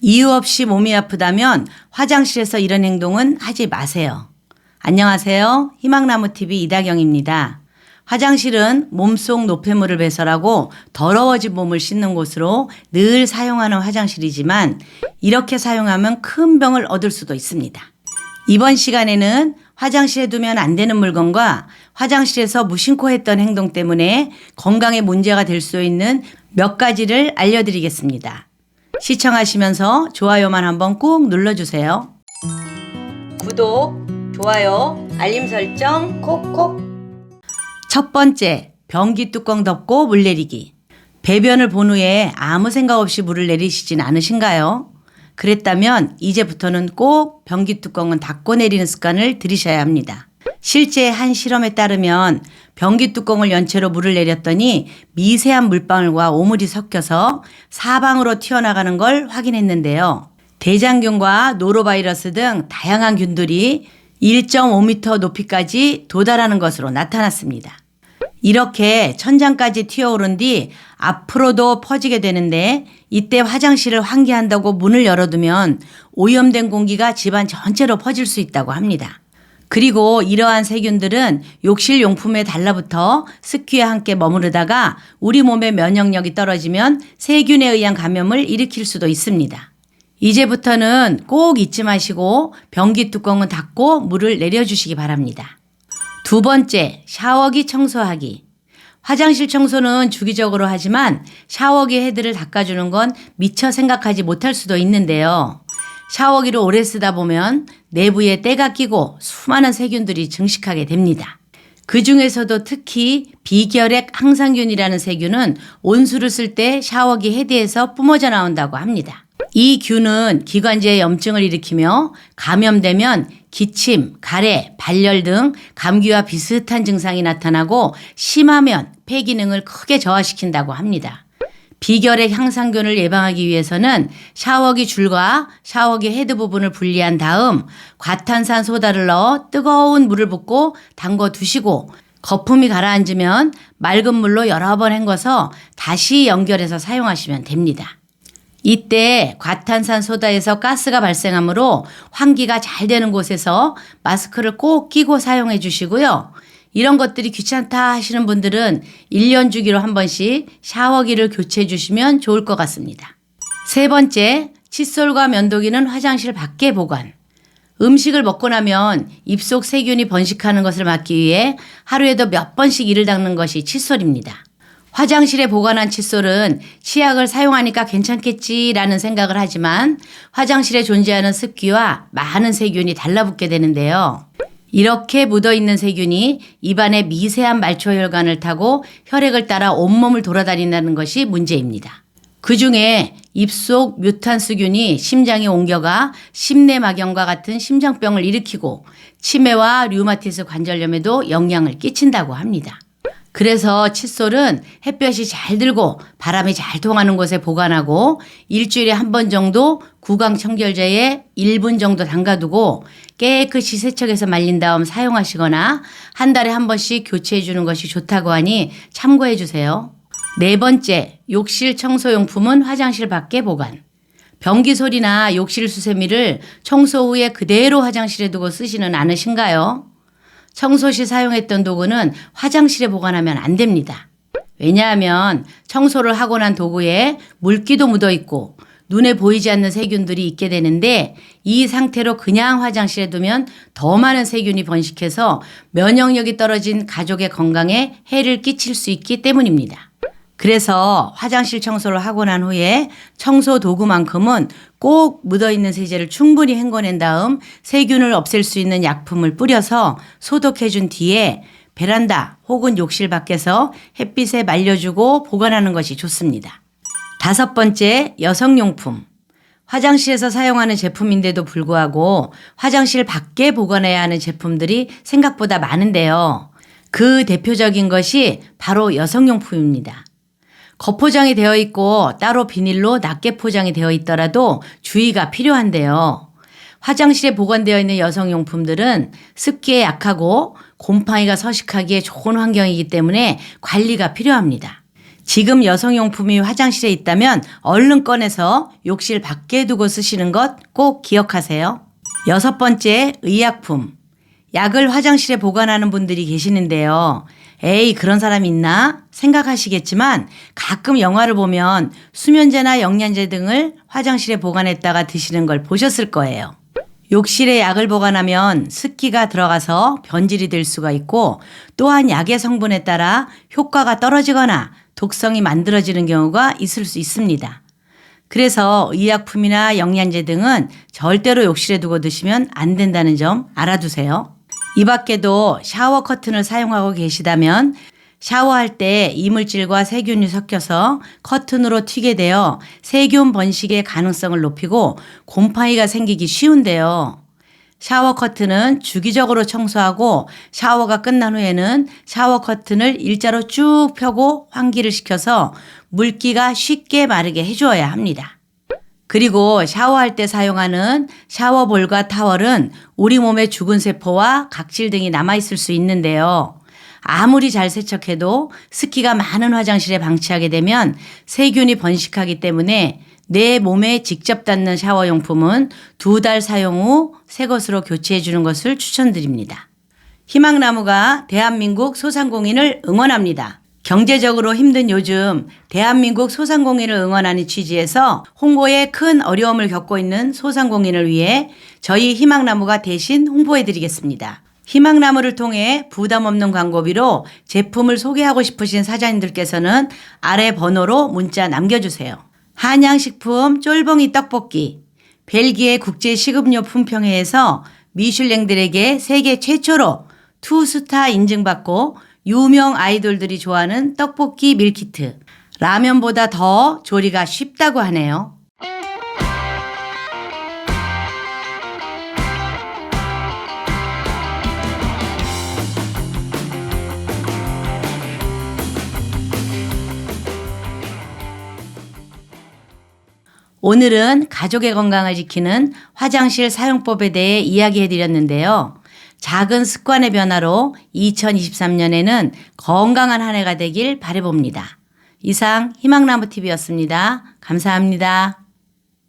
이유 없이 몸이 아프다면 화장실에서 이런 행동은 하지 마세요. 안녕하세요. 희망나무TV 이다경입니다. 화장실은 몸속 노폐물을 배설하고 더러워진 몸을 씻는 곳으로 늘 사용하는 화장실이지만 이렇게 사용하면 큰 병을 얻을 수도 있습니다. 이번 시간에는 화장실에 두면 안 되는 물건과 화장실에서 무심코 했던 행동 때문에 건강에 문제가 될 수 있는 몇 가지를 알려드리겠습니다. 시청하시면서 좋아요만 한번 꾹 눌러주세요. 구독, 좋아요, 알림 설정 콕콕. 첫 번째, 변기 뚜껑 덮고 물 내리기. 배변을 본 후에 아무 생각 없이 물을 내리시진 않으신가요? 그랬다면 이제부터는 꼭 변기 뚜껑은 닫고 내리는 습관을 들이셔야 합니다. 실제 한 실험에 따르면 변기 뚜껑을 연체로 물을 내렸더니 미세한 물방울과 오물이 섞여서 사방으로 튀어나가는 걸 확인했는데요. 대장균과 노로바이러스 등 다양한 균들이 1.5m 높이까지 도달하는 것으로 나타났습니다. 이렇게 천장까지 튀어오른 뒤 앞으로도 퍼지게 되는데 이때 화장실을 환기한다고 문을 열어두면 오염된 공기가 집안 전체로 퍼질 수 있다고 합니다. 그리고 이러한 세균들은 욕실 용품에 달라붙어 습기와 함께 머무르다가 우리 몸의 면역력이 떨어지면 세균에 의한 감염을 일으킬 수도 있습니다. 이제부터는 꼭 잊지 마시고 변기 뚜껑은 닫고 물을 내려주시기 바랍니다. 두 번째, 샤워기 청소하기. 화장실 청소는 주기적으로 하지만 샤워기 헤드를 닦아주는 건 미처 생각하지 못할 수도 있는데요. 샤워기를 오래 쓰다 보면 내부에 때가 끼고 수많은 세균들이 증식하게 됩니다. 그 중에서도 특히 비결핵 항상균이라는 세균은 온수를 쓸 때 샤워기 헤드에서 뿜어져 나온다고 합니다. 이 균은 기관지에 염증을 일으키며 감염되면 기침, 가래, 발열 등 감기와 비슷한 증상이 나타나고 심하면 폐 기능을 크게 저하시킨다고 합니다. 비결핵 향상균을 예방하기 위해서는 샤워기 줄과 샤워기 헤드 부분을 분리한 다음 과탄산 소다를 넣어 뜨거운 물을 붓고 담궈 두시고 거품이 가라앉으면 맑은 물로 여러 번 헹궈서 다시 연결해서 사용하시면 됩니다. 이때 과탄산 소다에서 가스가 발생하므로 환기가 잘 되는 곳에서 마스크를 꼭 끼고 사용해 주시고요. 이런 것들이 귀찮다 하시는 분들은 1년 주기로 한 번씩 샤워기를 교체해 주시면 좋을 것 같습니다. 세 번째, 칫솔과 면도기는 화장실 밖에 보관. 음식을 먹고 나면 입속 세균이 번식하는 것을 막기 위해 하루에도 몇 번씩 이를 닦는 것이 칫솔입니다. 화장실에 보관한 칫솔은 치약을 사용하니까 괜찮겠지라는 생각을 하지만 화장실에 존재하는 습기와 많은 세균이 달라붙게 되는데요. 이렇게 묻어있는 세균이 입안에 미세한 말초혈관을 타고 혈액을 따라 온몸을 돌아다닌다는 것이 문제입니다. 그중에 입속 뮤탄스균이 심장에 옮겨가 심내막염과 같은 심장병을 일으키고 치매와 류마티스 관절염에도 영향을 끼친다고 합니다. 그래서 칫솔은 햇볕이 잘 들고 바람이 잘 통하는 곳에 보관하고 일주일에 한 번 정도 구강청결제에 1분 정도 담가두고 깨끗이 세척해서 말린 다음 사용하시거나 한 달에 한 번씩 교체해 주는 것이 좋다고 하니 참고해 주세요. 네 번째, 욕실 청소용품은 화장실 밖에 보관. 변기솔이나 욕실 수세미를 청소 후에 그대로 화장실에 두고 쓰지는 않으신가요? 청소 시 사용했던 도구는 화장실에 보관하면 안 됩니다. 왜냐하면 청소를 하고 난 도구에 물기도 묻어 있고 눈에 보이지 않는 세균들이 있게 되는데 이 상태로 그냥 화장실에 두면 더 많은 세균이 번식해서 면역력이 떨어진 가족의 건강에 해를 끼칠 수 있기 때문입니다. 그래서 화장실 청소를 하고 난 후에 청소 도구만큼은 꼭 묻어있는 세제를 충분히 헹궈낸 다음 세균을 없앨 수 있는 약품을 뿌려서 소독해 준 뒤에 베란다 혹은 욕실 밖에서 햇빛에 말려주고 보관하는 것이 좋습니다. 다섯 번째, 여성용품. 화장실에서 사용하는 제품인데도 불구하고 화장실 밖에 보관해야 하는 제품들이 생각보다 많은데요. 그 대표적인 것이 바로 여성용품입니다. 겉포장이 되어 있고 따로 비닐로 낱개 포장이 되어 있더라도 주의가 필요한데요. 화장실에 보관되어 있는 여성용품들은 습기에 약하고 곰팡이가 서식하기에 좋은 환경이기 때문에 관리가 필요합니다. 지금 여성용품이 화장실에 있다면 얼른 꺼내서 욕실 밖에 두고 쓰시는 것 꼭 기억하세요. 6번째, 의약품. 약을 화장실에 보관하는 분들이 계시는데요. 에이, 그런 사람 있나 생각하시겠지만 가끔 영화를 보면 수면제나 영양제 등을 화장실에 보관했다가 드시는 걸 보셨을 거예요. 욕실에 약을 보관하면 습기가 들어가서 변질이 될 수가 있고, 또한 약의 성분에 따라 효과가 떨어지거나 독성이 만들어지는 경우가 있을 수 있습니다. 그래서 의약품이나 영양제 등은 절대로 욕실에 두고 드시면 안 된다는 점 알아두세요. 이 밖에도 샤워 커튼을 사용하고 계시다면 샤워할 때 이물질과 세균이 섞여서 커튼으로 튀게 되어 세균 번식의 가능성을 높이고 곰팡이가 생기기 쉬운데요. 샤워 커튼은 주기적으로 청소하고 샤워가 끝난 후에는 샤워 커튼을 일자로 쭉 펴고 환기를 시켜서 물기가 쉽게 마르게 해주어야 합니다. 그리고 샤워할 때 사용하는 샤워볼과 타월은 우리 몸에 죽은 세포와 각질 등이 남아있을 수 있는데요. 아무리 잘 세척해도 습기가 많은 화장실에 방치하게 되면 세균이 번식하기 때문에 내 몸에 직접 닿는 샤워용품은 2달 사용 후 새 것으로 교체해 주는 것을 추천드립니다. 희망나무가 대한민국 소상공인을 응원합니다. 경제적으로 힘든 요즘 대한민국 소상공인을 응원하는 취지에서 홍보에 큰 어려움을 겪고 있는 소상공인을 위해 저희 희망나무가 대신 홍보해 드리겠습니다. 희망나무를 통해 부담 없는 광고비로 제품을 소개하고 싶으신 사장님들께서는 아래 번호로 문자 남겨주세요. 한양식품 쫄봉이 떡볶이, 벨기에 국제식음료 품평회에서 미슐랭들에게 세계 최초로 2스타 인증받고 유명 아이돌들이 좋아하는 떡볶이 밀키트, 라면보다 더 조리가 쉽다고 하네요. 오늘은 가족의 건강을 지키는 화장실 사용법에 대해 이야기해 드렸는데요. 작은 습관의 변화로 2023년에는 건강한 한 해가 되길 바라봅니다. 이상 희망나무TV였습니다. 감사합니다.